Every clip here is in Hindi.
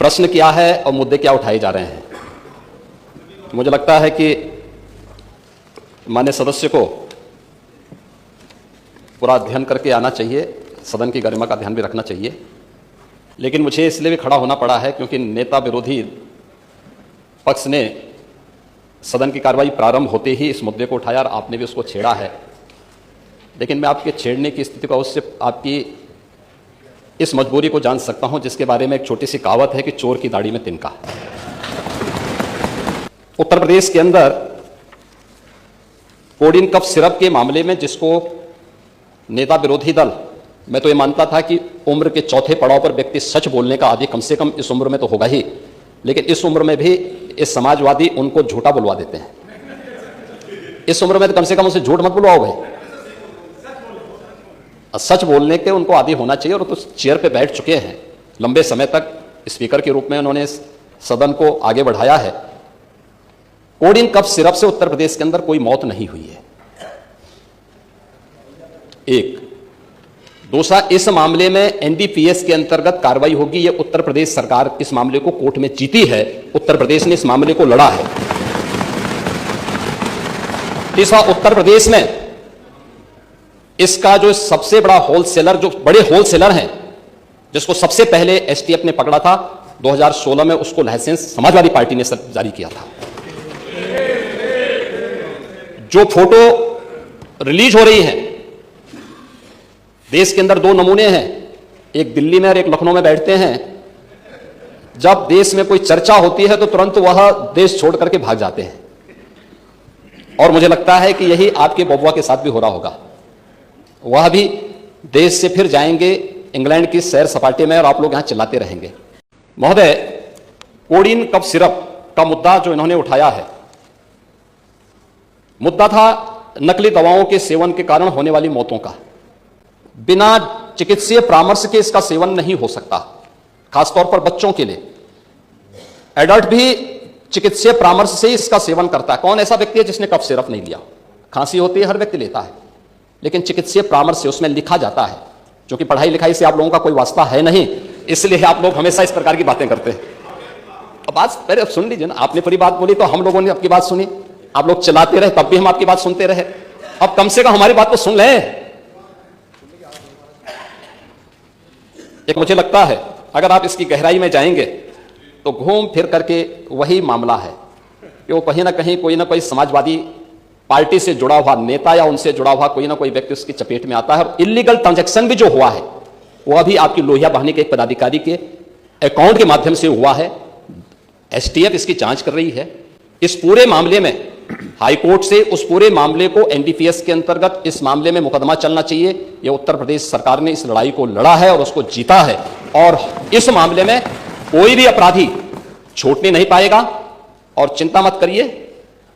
प्रश्न क्या है और मुद्दे क्या उठाए जा रहे हैं। मुझे लगता है कि माननीय सदस्य को पूरा अध्ययन करके आना चाहिए, सदन की गरिमा का ध्यान भी रखना चाहिए। लेकिन मुझे इसलिए भी खड़ा होना पड़ा है क्योंकि नेता विरोधी पक्ष ने सदन की कार्रवाई प्रारंभ होते ही इस मुद्दे को उठाया और आपने भी उसको छेड़ा है। लेकिन मैं आपके छेड़ने की स्थिति को उससे आपकी इस मजबूरी को जान सकता हूं, जिसके बारे में एक छोटी सी कहावत है कि चोर की दाढ़ी में तिनका। उत्तर प्रदेश के अंदर कोडिन कफ सिरप के मामले में जिसको नेता विरोधी दल, मैं तो ये मानता था कि उम्र के चौथे पड़ाव पर व्यक्ति सच बोलने का आदि कम से कम इस उम्र में तो होगा ही, लेकिन इस उम्र में भी इस समाजवादी उनको झूठा बुलवा देते हैं। इस उम्र में तो कम से कम उसे झूठ मत बुलवाओ भाई, सच बोलने के उनको आदी होना चाहिए। और तो चेयर पे बैठ चुके हैं लंबे समय तक, स्पीकर के रूप में उन्होंने सदन को आगे बढ़ाया है। कोडिन कफ सिरप से उत्तर प्रदेश के अंदर कोई मौत नहीं हुई है, एक। दूसरा, इस मामले में एनडीपीएस के अंतर्गत कार्रवाई होगी। यह उत्तर प्रदेश सरकार इस मामले को कोर्ट में जीती है, उत्तर प्रदेश ने इस मामले को लड़ा है। तीसरा, उत्तर प्रदेश में इसका जो सबसे बड़ा होलसेलर, जो बड़े होलसेलर हैं, जिसको सबसे पहले एसटीएफ ने पकड़ा था 2016 में, उसको लाइसेंस समाजवादी पार्टी ने जारी किया था। जो फोटो रिलीज हो रही है, देश के अंदर दो नमूने हैं, एक दिल्ली में और एक लखनऊ में बैठते हैं। जब देश में कोई चर्चा होती है तो तुरंत वह देश छोड़ करके भाग जाते हैं। और मुझे लगता है कि यही आपके बबुआ के साथ भी हो रहा होगा। वह भी देश से फिर जाएंगे इंग्लैंड की सैर सपाटे में और आप लोग यहां चिल्लाते रहेंगे। महोदय, कोडिन कफ सिरप का मुद्दा जो इन्होंने उठाया है, मुद्दा था नकली दवाओं के सेवन के कारण होने वाली मौतों का। बिना चिकित्सीय परामर्श के इसका सेवन नहीं हो सकता, खासतौर पर बच्चों के लिए। एडल्ट भी चिकित्सीय परामर्श से इसका सेवन करता है। कौन ऐसा व्यक्ति है जिसने कफ सिरप नहीं लिया? खांसी होती है, हर व्यक्ति लेता है, लेकिन चिकित्सीय परामर्श से उसमें लिखा जाता है। क्योंकि पढ़ाई लिखाई से आप लोगों का कोई वास्ता है नहीं, इसलिए आप लोग हमेशा इस प्रकार की बातें करते हैं। अब बात पहले सुन लीजिए ना, आपने पूरी बात बोली तो हम लोगों ने आपकी बात सुनी, आप लोग चलाते रहे तब भी हम आपकी बात सुनते रहे। अब कम से कम हमारी बात तो सुन लें। एक मुझे लगता है अगर आप इसकी गहराई में जाएंगे तो घूम फिर करके वही मामला है कि वो कहीं ना कहीं कोई ना कोई समाजवादी पार्टी से जुड़ा हुआ नेता या उनसे जुड़ा हुआ कोई ना कोई व्यक्ति उसकी चपेट में आता है। और इलीगल ट्रांजैक्शन भी जो हुआ है वह भी आपकी लोहिया बहाने के एक पदाधिकारी के अकाउंट के माध्यम से हुआ है। एसटीएफ इसकी जांच कर रही है। इस पूरे मामले में हाईकोर्ट से उस पूरे मामले को एनडीपीएस के अंतर्गत इस मामले में मुकदमा चलना चाहिए। यह उत्तर प्रदेश सरकार ने इस लड़ाई को लड़ा है और उसको जीता है, और इस मामले में कोई भी अपराधी छूटने नहीं पाएगा। और चिंता मत करिए,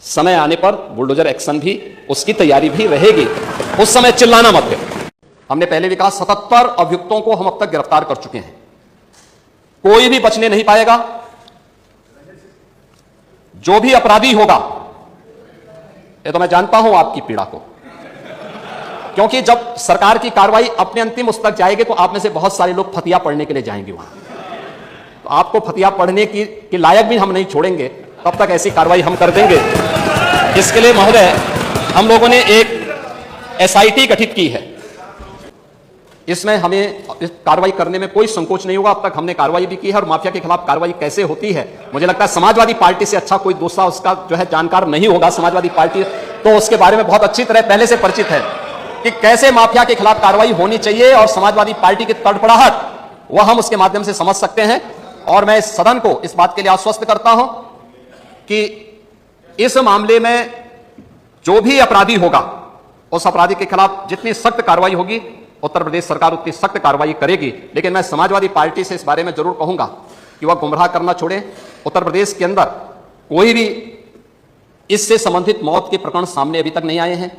समय आने पर बुलडोजर एक्शन भी, उसकी तैयारी भी रहेगी। उस समय चिल्लाना मत करो। हमने पहले भी कहा 77 अभियुक्तों को हम अब तक गिरफ्तार कर चुके हैं, कोई भी बचने नहीं पाएगा। जो भी अपराधी होगा, ये तो मैं जानता हूं आपकी पीड़ा को, क्योंकि जब सरकार की कार्रवाई अपने अंतिम उस तक जाएगी तो आप में से बहुत सारे लोग फतिया पढ़ने के लिए जाएंगे वहां। तो आपको फतिया पढ़ने की लायक भी हम नहीं छोड़ेंगे, तब तक ऐसी कार्रवाई हम कर देंगे। इसके लिए महोदय हम लोगों ने एक एसआईटी गठित की है। इसमें हमें इस कार्रवाई करने में कोई संकोच नहीं होगा। अब तक हमने कार्रवाई भी की है, और माफिया के खिलाफ कार्रवाई कैसे होती है, मुझे लगता है समाजवादी पार्टी से अच्छा कोई दूसरा उसका जो है जानकार नहीं होगा। समाजवादी पार्टी तो उसके बारे में बहुत अच्छी तरह पहले से परिचित है कि कैसे माफिया के खिलाफ कार्रवाई होनी चाहिए, और समाजवादी पार्टी की तड़पड़ाहट वह हम उसके माध्यम से समझ सकते हैं। और मैं इस सदन को इस बात के लिए आश्वस्त करता हूं कि इस मामले में जो भी अपराधी होगा, उस अपराधी के खिलाफ जितनी सख्त कार्रवाई होगी उत्तर प्रदेश सरकार उतनी सख्त कार्रवाई करेगी। लेकिन मैं समाजवादी पार्टी से इस बारे में जरूर कहूंगा कि वह गुमराह करना छोड़े। उत्तर प्रदेश के अंदर कोई भी इससे संबंधित मौत के प्रकरण सामने अभी तक नहीं आए हैं,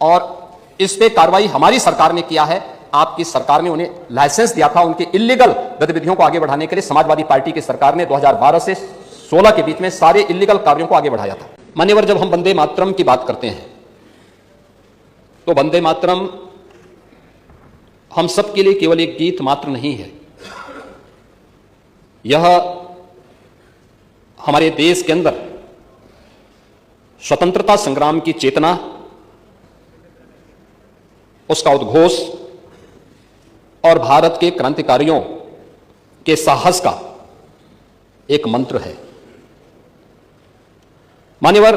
और इस पे कार्रवाई हमारी सरकार ने किया है। आपकी सरकार ने उन्हें लाइसेंस दिया था उनकी इलीगल गतिविधियों को आगे बढ़ाने के लिए। समाजवादी पार्टी की सरकार ने 2012 से 16 के बीच में सारे इलीगल कार्यों को आगे बढ़ाया था। मान्यवर, जब हम वंदे मातरम की बात करते हैं तो वंदे मातरम हम सब के लिए केवल एक गीत मात्र नहीं है, यह हमारे देश के अंदर स्वतंत्रता संग्राम की चेतना, उसका उद्घोष और भारत के क्रांतिकारियों के साहस का एक मंत्र है। मान्यवर,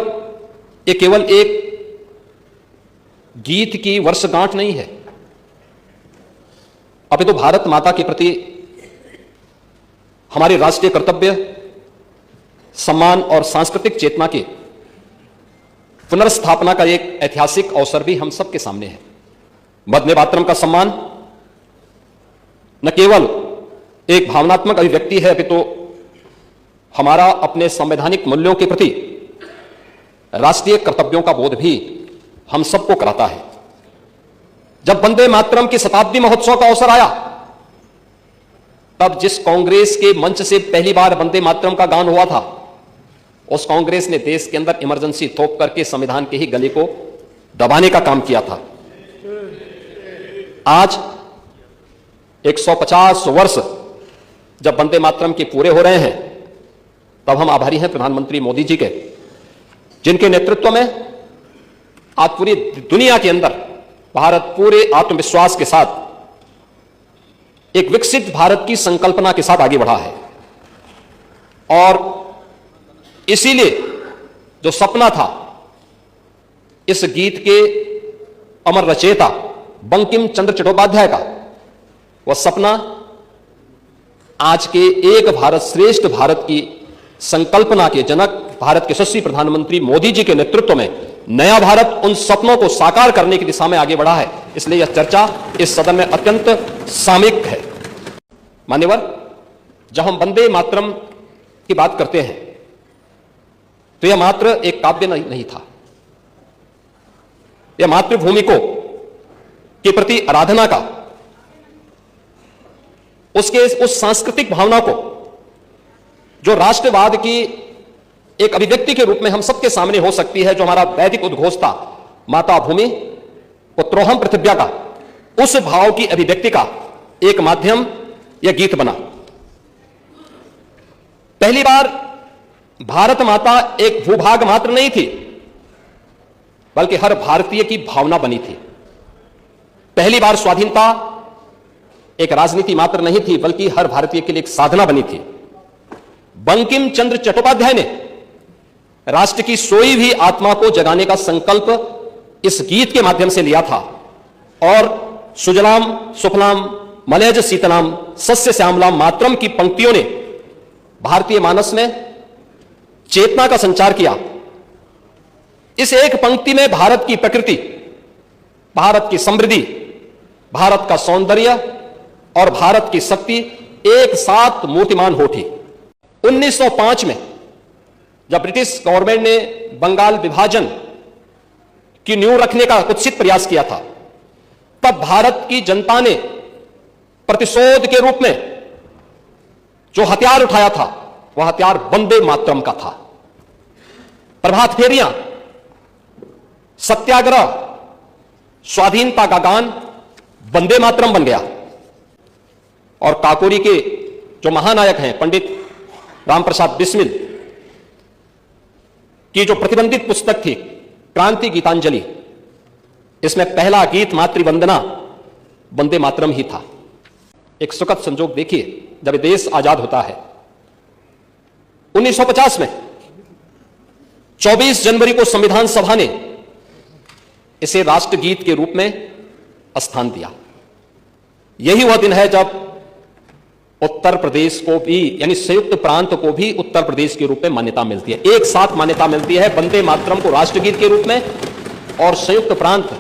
ये केवल एक गीत की वर्षगांठ नहीं है, अपितु भारत माता के प्रति हमारे राष्ट्रीय कर्तव्य, सम्मान और सांस्कृतिक चेतना के पुनर्स्थापना का एक ऐतिहासिक अवसर भी हम सबके सामने है। वंदे मातरम का सम्मान न केवल एक भावनात्मक अभिव्यक्ति है, अपितु हमारा अपने संवैधानिक मूल्यों के प्रति राष्ट्रीय कर्तव्यों का बोध भी हम सबको कराता है। जब वंदे मातरम के शताब्दी महोत्सव का अवसर आया, तब जिस कांग्रेस के मंच से पहली बार वंदे मातरम का गान हुआ था, उस कांग्रेस ने देश के अंदर इमरजेंसी थोप करके संविधान के ही गले को दबाने का काम किया था। आज 150 वर्ष जब वंदे मातरम के पूरे हो रहे हैं, तब हम आभारी हैं प्रधानमंत्री मोदी जी के, जिनके नेतृत्व में आज पूरी दुनिया के अंदर भारत पूरे आत्मविश्वास के साथ एक विकसित भारत की संकल्पना के साथ आगे बढ़ा है। और इसीलिए जो सपना था इस गीत के अमर रचयिता बंकिम चंद्र चट्टोपाध्याय का, वह सपना आज के एक भारत श्रेष्ठ भारत की संकल्पना के जनक भारत के यशस्वी प्रधानमंत्री मोदी जी के नेतृत्व में नया भारत उन सपनों को साकार करने की दिशा में आगे बढ़ा है। इसलिए यह चर्चा इस सदन में अत्यंत सामयिक है। मान्यवर, जब हम वंदे मातरम की बात करते हैं तो यह मात्र एक काव्य नहीं था। यह मातृभूमि को के प्रति आराधना का, उसके उस सांस्कृतिक भावना को जो राष्ट्रवाद की एक अभिव्यक्ति के रूप में हम सबके सामने हो सकती है, जो हमारा वैदिक उद्घोष था, माता भूमि पुत्रोहम पृथिव्या का, उस भाव की अभिव्यक्ति का एक माध्यम यह गीत बना। पहली बार भारत माता एक भूभाग मात्र नहीं थी, बल्कि हर भारतीय की भावना बनी थी। पहली बार स्वाधीनता एक राजनीति मात्र नहीं थी, बल्कि हर भारतीय के लिए एक साधना बनी थी। बंकिम चंद्र चट्टोपाध्याय ने राष्ट्र की सोई हुई आत्मा को जगाने का संकल्प इस गीत के माध्यम से लिया था, और सुजलाम सुफलाम मलयज शीतलाम सस्य श्यामलाम मातरम की पंक्तियों ने भारतीय मानस में चेतना का संचार किया। इस एक पंक्ति में भारत की प्रकृति, भारत की समृद्धि, भारत का सौंदर्य और भारत की शक्ति एक साथ मूर्तिमान हो उठी। 1905 में जब ब्रिटिश गवर्नमेंट ने बंगाल विभाजन की नींव रखने का कुत्सित प्रयास किया था, तब भारत की जनता ने प्रतिशोध के रूप में जो हथियार उठाया था, वह हथियार वंदे मातरम का था। प्रभात फेरियां, सत्याग्रह, स्वाधीनता का गान वंदे मातरम बन गया। और काकोरी के जो महानायक हैं पंडित रामप्रसाद बिस्मिल की जो प्रतिबंधित पुस्तक थी क्रांति गीतांजलि, इसमें पहला गीत मातृवंदना वंदे मातरम ही था। एक सुखद संजोग देखिए, जब देश आजाद होता है 1950 में 24 जनवरी को संविधान सभा ने इसे राष्ट्रगीत के रूप में स्थान दिया। यही वह दिन है जब उत्तर प्रदेश को भी, यानी संयुक्त प्रांत को भी उत्तर प्रदेश के रूप में मान्यता मिलती है। एक साथ मान्यता मिलती है वंदे मातरम को राष्ट्रगीत के रूप में, और संयुक्त प्रांत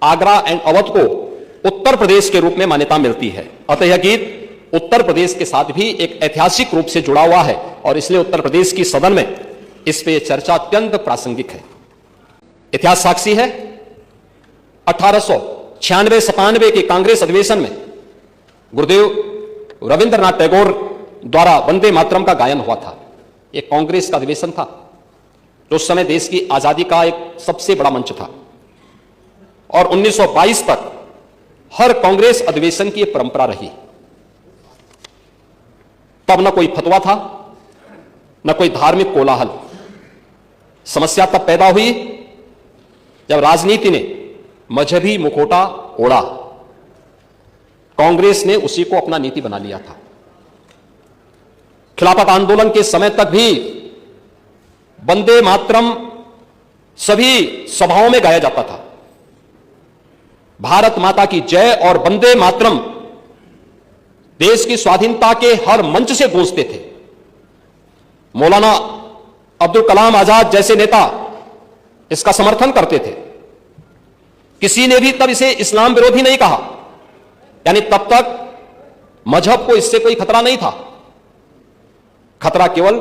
आगरा एंड अवध को उत्तर प्रदेश के रूप में मान्यता मिलती है। अतः यह गीत उत्तर प्रदेश के साथ भी एक ऐतिहासिक रूप से जुड़ा हुआ है, और इसलिए उत्तर प्रदेश की सदन में इस पे चर्चा अत्यंत प्रासंगिक है। इतिहास साक्षी है, 1896-97 के कांग्रेस अधिवेशन में गुरुदेव रविंद्रनाथ टैगोर द्वारा वंदे मातरम का गायन हुआ था। एक कांग्रेस का अधिवेशन था जो उस समय देश की आजादी का एक सबसे बड़ा मंच था, और 1922 तक हर कांग्रेस अधिवेशन की परंपरा रही। तब न कोई फतवा था, न कोई धार्मिक कोलाहल। समस्या तब पैदा हुई जब राजनीति ने मजहबी मुखौटा ओढ़ा। कांग्रेस ने उसी को अपना नीति बना लिया था। खिलाफत आंदोलन के समय तक भी वंदे मातरम सभी सभाओं में गाया जाता था। भारत माता की जय और वंदे मातरम देश की स्वाधीनता के हर मंच से गूंजते थे। मौलाना अब्दुल कलाम आजाद जैसे नेता इसका समर्थन करते थे। किसी ने भी तब इसे इस्लाम विरोधी नहीं कहा, यानी तब तक मजहब को इससे कोई खतरा नहीं था। खतरा केवल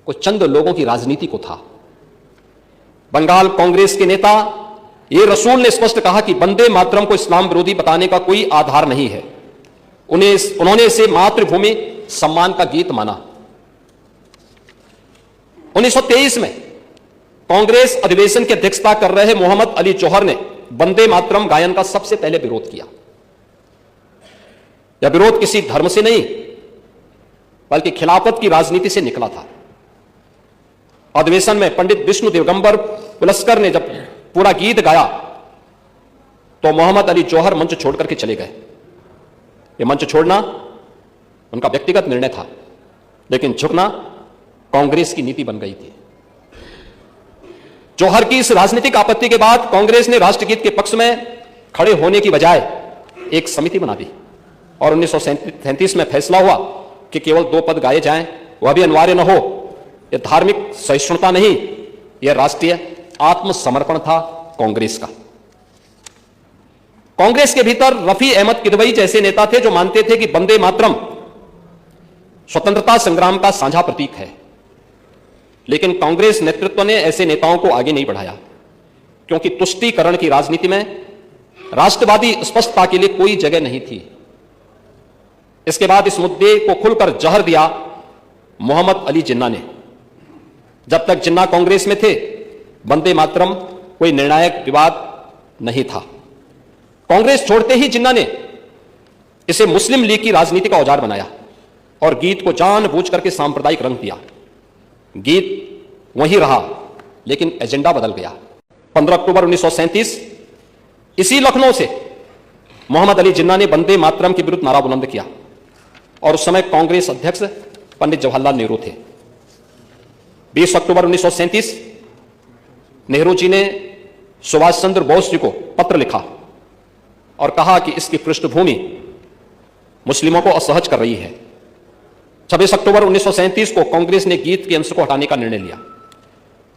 कुछ चंद लोगों की राजनीति को था। बंगाल कांग्रेस के नेता ये रसूल ने स्पष्ट कहा कि वंदे मातरम को इस्लाम विरोधी बताने का कोई आधार नहीं है। उन्होंने इसे मातृभूमि सम्मान का गीत माना। 1923 में कांग्रेस अधिवेशन की अध्यक्षता कर रहे मोहम्मद अली जौहर ने वंदे मातरम गायन का सबसे पहले विरोध किया। यह विरोध किसी धर्म से नहीं बल्कि खिलाफत की राजनीति से निकला था। अधिवेशन में पंडित विष्णु दिगंबर पुलस्कर ने जब पूरा गीत गाया तो मोहम्मद अली जौहर मंच छोड़कर के चले गए। यह मंच छोड़ना उनका व्यक्तिगत निर्णय था, लेकिन झुकना कांग्रेस की नीति बन गई थी। जौहर की इस राजनीतिक आपत्ति के बाद कांग्रेस ने राष्ट्रगीत के पक्ष में खड़े होने की बजाय एक समिति बना दी और 1937 में फैसला हुआ कि केवल 2 पद गाए जाएं, वह भी अनिवार्य न हो। यह धार्मिक सहिष्णुता नहीं, यह राष्ट्रीय आत्मसमर्पण था कांग्रेस का। कांग्रेस के भीतर रफी अहमद किदवई जैसे नेता थे जो मानते थे कि वंदे मातरम स्वतंत्रता संग्राम का साझा प्रतीक है। लेकिन कांग्रेस नेतृत्व ने ऐसे नेताओं को आगे नहीं बढ़ाया, क्योंकि तुष्टीकरण की राजनीति में राष्ट्रवादी स्पष्टता के लिए कोई जगह नहीं थी। इसके बाद इस मुद्दे को खुलकर जहर दिया मोहम्मद अली जिन्ना ने। जब तक जिन्ना कांग्रेस में थे, वंदे मातरम कोई निर्णायक विवाद नहीं था। कांग्रेस छोड़ते ही जिन्ना ने इसे मुस्लिम लीग की राजनीति का औजार बनाया और गीत को जानबूझ करके सांप्रदायिक रंग दिया। गीत वही रहा, लेकिन एजेंडा बदल गया। 15 अक्टूबर 1937 इसी लखनऊ से मोहम्मद अली जिन्ना ने वंदे मातरम के विरुद्ध नारा बुलंद किया और उस समय कांग्रेस अध्यक्ष पंडित जवाहरलाल नेहरू थे। 20 अक्टूबर 1937 नेहरू जी ने सुभाष चंद्र बोस जी को पत्र लिखा और कहा कि इसकी पृष्ठभूमि मुस्लिमों को असहज कर रही है। 26 अक्टूबर 1937 को कांग्रेस ने गीत के अंश को हटाने का निर्णय लिया।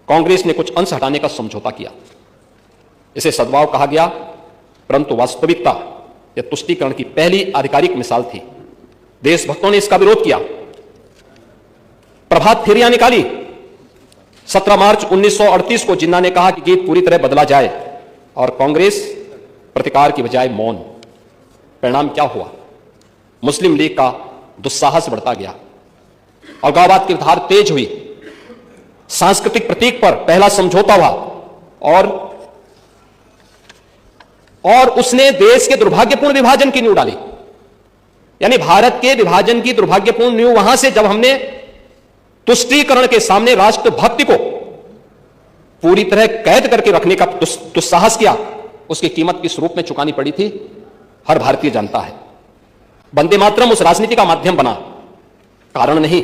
कांग्रेस ने कुछ अंश हटाने का समझौता किया। इसे सद्भाव कहा गया, परंतु वास्तविकता यह तुष्टीकरण की पहली आधिकारिक मिसाल थी। देशभक्तों ने इसका विरोध किया, प्रभात फेरियां निकाली। 17 मार्च 1938 को जिन्ना ने कहा कि गीत पूरी तरह बदला जाए और कांग्रेस प्रतिकार की बजाय मौन। परिणाम क्या हुआ? मुस्लिम लीग का दुस्साहस बढ़ता गया, अलगाववाद की धार तेज हुई, सांस्कृतिक प्रतीक पर पहला समझौता हुआ और उसने देश के दुर्भाग्यपूर्ण विभाजन की नींव डाली। यानी भारत के विभाजन की दुर्भाग्यपूर्ण नींव वहां से जब हमने तुष्टीकरण के सामने राष्ट्रभक्ति को पूरी तरह कैद करके रखने का दुस्साहस किया, उसकी कीमत किस रूप में चुकानी पड़ी थी हर भारतीय जानता है। वंदे मातरम उस राजनीति का माध्यम बना, कारण नहीं।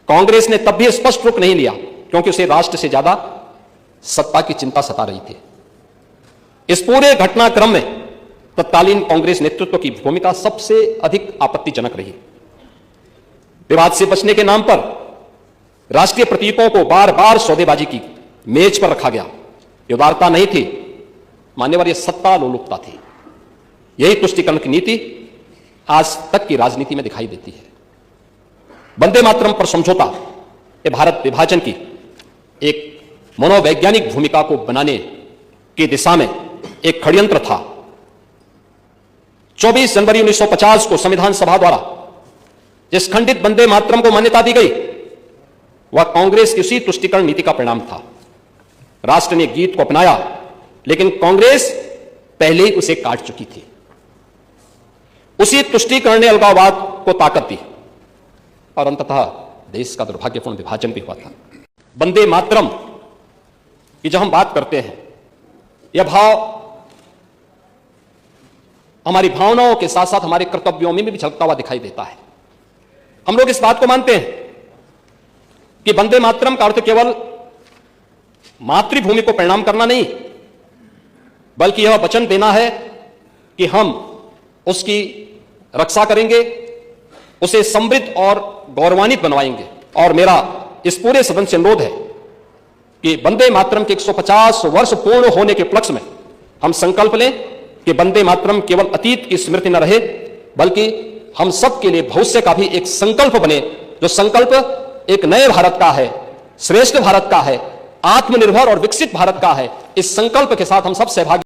कांग्रेस ने तब भी स्पष्ट रुख नहीं लिया, क्योंकि उसे राष्ट्र से ज्यादा सत्ता की चिंता सता रही थी। इस पूरे घटनाक्रम में तत्कालीन कांग्रेस नेतृत्व की भूमिका सबसे अधिक आपत्तिजनक रही। विवाद से बचने के नाम पर राष्ट्रीय प्रतीकों को बार बार सौदेबाजी की मेज पर रखा गया। यह उदारता नहीं थी, मान्यवर, यह सत्ता लोलुपता थी। यही तुष्टीकरण की नीति आज तक की राजनीति में दिखाई देती है। वंदे मातरम पर समझौता यह भारत विभाजन की एक मनोवैज्ञानिक भूमिका को बनाने की दिशा में एक षड्यंत्र था। 24 जनवरी 1950 को संविधान सभा द्वारा जिस खंडित वंदे मातरम को मान्यता दी गई, वह कांग्रेस की उसी तुष्टीकरण नीति का परिणाम था। राष्ट्र ने गीत को अपनाया, लेकिन कांग्रेस पहले ही उसे काट चुकी थी। उसी तुष्टीकरण ने अलगाववाद को ताकत दी और अंततः देश का दुर्भाग्यपूर्ण विभाजन भी हुआ था। वंदे मातरम की जब हम बात करते हैं, यह भाव हमारी भावनाओं के साथ साथ हमारे कर्तव्यों में भी झलकता हुआ दिखाई देता है। हम लोग इस बात को मानते हैं कि वंदे मातरम का अर्थ केवल मातृभूमि को प्रणाम करना नहीं, बल्कि यह वचन देना है कि हम उसकी रक्षा करेंगे, उसे समृद्ध और गौरवान्वित बनवाएंगे। और मेरा इस पूरे सदन से अनुरोध है कि वंदे मातरम के 150 वर्ष पूर्ण होने के उपलक्ष्य में हम संकल्प लें कि वंदे मातरम केवल अतीत की स्मृति न रहे, बल्कि हम सबके लिए भविष्य का भी एक संकल्प बने, जो संकल्प एक नए भारत का है, श्रेष्ठ भारत का है, आत्मनिर्भर और विकसित भारत का है। इस संकल्प के साथ हम सब सहभागी